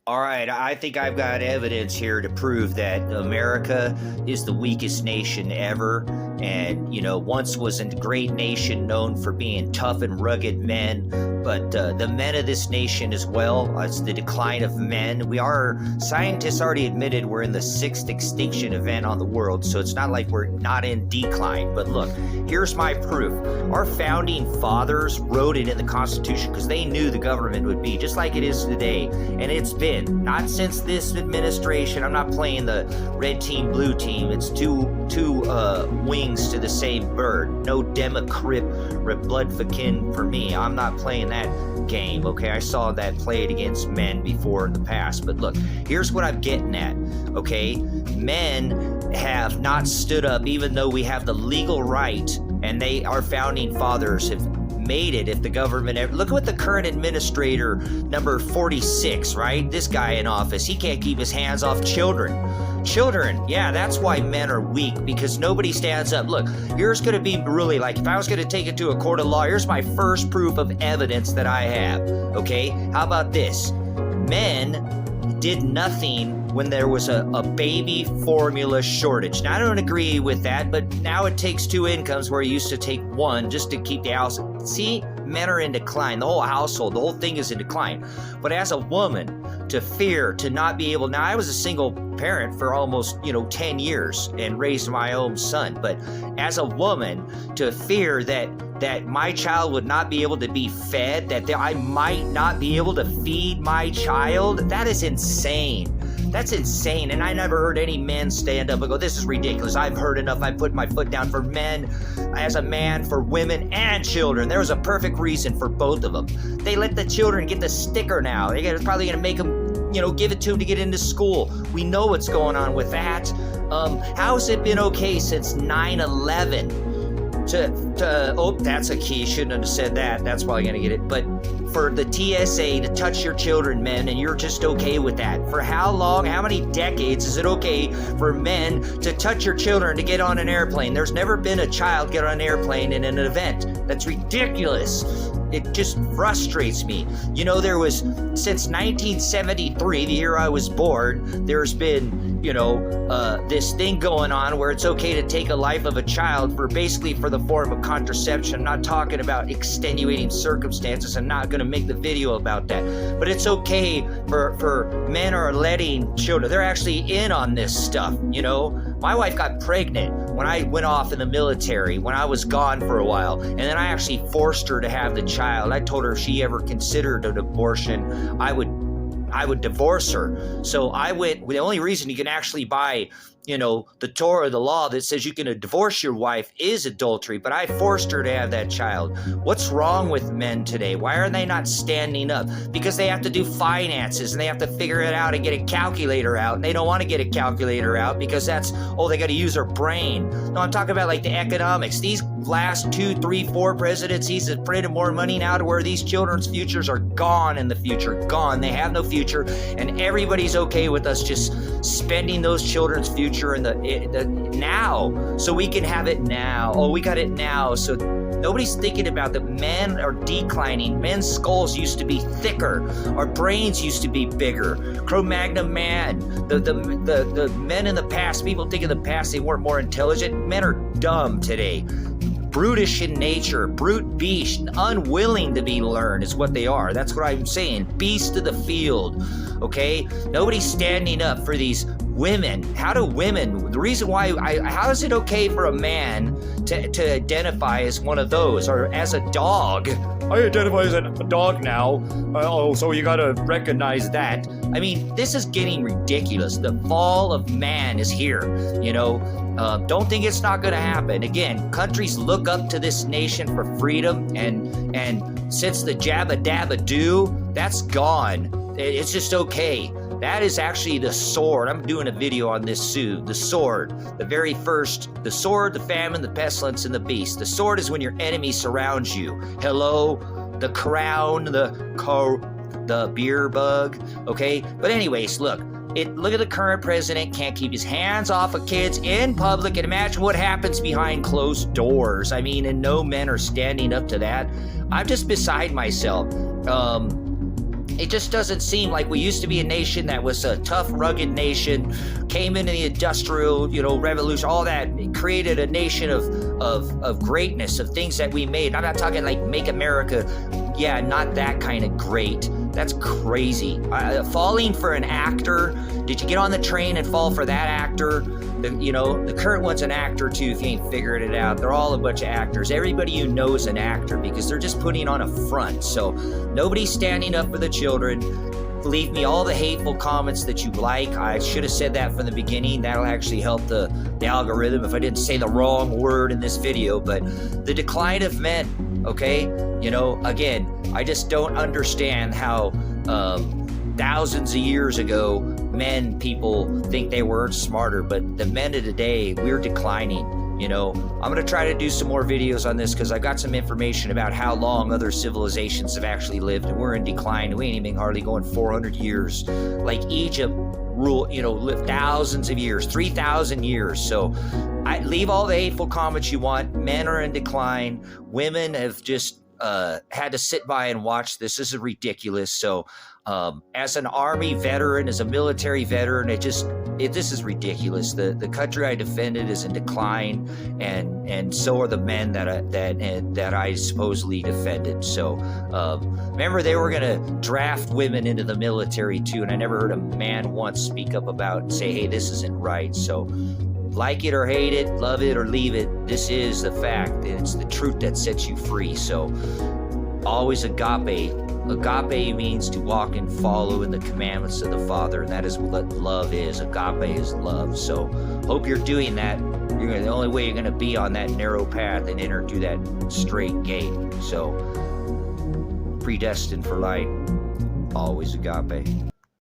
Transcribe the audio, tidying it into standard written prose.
All right, I think I've got evidence here to prove that America is the weakest nation ever. And, once was a great nation known for being tough and rugged men. But the men of this nation as well, it's the decline of men. Scientists already admitted we're in the 6th extinction event on the world. So it's not like we're not in decline. But look, here's my proof. Our founding fathers wrote it in the Constitution because they knew the government would be just like it is today. And it's been. Not since this administration. I'm not playing the red team, blue team. It's two wings to the same bird. No Democrat Republican for me. I'm not playing that game, okay? I saw that played against men before in the past. But look, here's what I'm getting at, okay? Men have not stood up even though we have the legal right, and our founding fathers have made it. If the government look at what the current administrator, number 46, right? This guy in office, he can't keep his hands off children. Yeah, that's why men are weak, because nobody stands up. Look, here's going to be really like, if I was going to take it to a court of law, here's my first proof of evidence that I have, okay? How about this? Men did nothing when there was a baby formula shortage. Now, I don't agree with that, but now it takes 2 incomes where it used to take 1 just to keep the house. See, men are in decline. The whole household, the whole thing is in decline. But as a woman, to fear, to not be able, now I was a single parent for almost, 10 years and raised my own son. But as a woman, to fear that my child would not be able to be fed, that I might not be able to feed my child, that is insane. That's insane. And I never heard any men stand up and go, this is ridiculous. I've heard enough. I put my foot down for men, as a man, for women and children. There was a perfect reason for both of them. They let the children get the sticker now. They're probably going to make them, give it to them to get into school. We know what's going on with that. How's it been okay since 9/11? That's a key. Shouldn't have said that. That's probably going to get it. But for the TSA to touch your children, men, and you're just okay with that. For how long, how many decades is it okay for men to touch your children to get on an airplane? There's never been a child get on an airplane in an event. That's ridiculous. It just frustrates me. There was, since 1973, the year I was born, there's been, this thing going on where it's okay to take a life of a child for the form of contraception. I'm not talking about extenuating circumstances. I'm not going to make the video about that. But it's okay for men are letting children. They're actually in on this stuff, My wife got pregnant when I went off in the military, when I was gone for a while. And then I actually forced her to have the child. I told her if she ever considered an abortion, I would divorce her. So the only reason you can actually buy, the Torah, the law that says you can divorce your wife is adultery, but I forced her to have that child. What's wrong with men today? Why are they not standing up? Because they have to do finances and they have to figure it out and get a calculator out, and they don't want to get a calculator out because they got to use their brain. No, I'm talking about like the economics. These last 2, 3, 4 presidencies have printed more money now to where these children's futures are gone in the future. Gone. They have no future, and everybody's okay with us just spending those children's future in the now, so we can have it now. Oh, we got it now. So nobody's thinking about that. Men are declining. Men's skulls used to be thicker. Our brains used to be bigger. Cro-Magnon man. The men in the past, people think in the past they weren't more intelligent. Men are dumb today. Brutish in nature, brute beast, unwilling to be learned is what they are. That's what I'm saying. Beast of the field, okay? Nobody's standing up for these women. The reason why, how is it okay for a man to identify as one of those, or as a dog? I identify as a dog now. So you gotta recognize that. I mean, this is getting ridiculous. The fall of man is here, Don't think it's not going to happen. Again, countries look up to this nation for freedom, and since the Jabba Dabba Doo, that's gone. It's just okay. That is actually the sword. I'm doing a video on this soon. The sword, the very first, the sword, the famine, the pestilence, and the beast. The sword is when your enemy surrounds you. Hello, the crown, the beer bug, okay? But anyways, look at the current president, can't keep his hands off of kids in public, and imagine what happens behind closed doors. I mean, and no men are standing up to that. I'm just beside myself. It just doesn't seem like we used to be a nation that was a tough, rugged nation, came into the industrial, revolution, all that. It created a nation of greatness, of things that we made. I'm not talking like make America, yeah, not that kind of great. That's crazy. Falling for an actor. Did you get on the train and fall for that actor? The current one's an actor too, if you ain't figured it out. They're all a bunch of actors. Everybody you know is an actor because they're just putting on a front. So nobody's standing up for the children. Leave me all the hateful comments that you like. I should have said that from the beginning. That'll actually help the algorithm if I didn't say the wrong word in this video. But the decline of men, okay? Again, I just don't understand how thousands of years ago, people think they weren't smarter, but the men of today, we're declining. I'm going to try to do some more videos on this because I got some information about how long other civilizations have actually lived, and we're in decline. We ain't even hardly going 400 years. Like Egypt lived thousands of years, 3,000 years. So leave all the hateful comments you want. Men are in decline. Women have just had to sit by and watch this. This is ridiculous. So as an Army veteran, as a military veteran, this is ridiculous. The country I defended is in decline, and so are the men that I supposedly defended. So remember, they were going to draft women into the military too, and I never heard a man once speak up about say, hey, this isn't right. So like it or hate it, love it or leave it, this is the fact, and it's the truth that sets you free. So always agape. Agape means to walk and follow in the commandments of the Father, and that is what love is. Agape is love. So hope you're doing that. The only way you're going to be on that narrow path and enter through that straight gate. So predestined for light, always agape.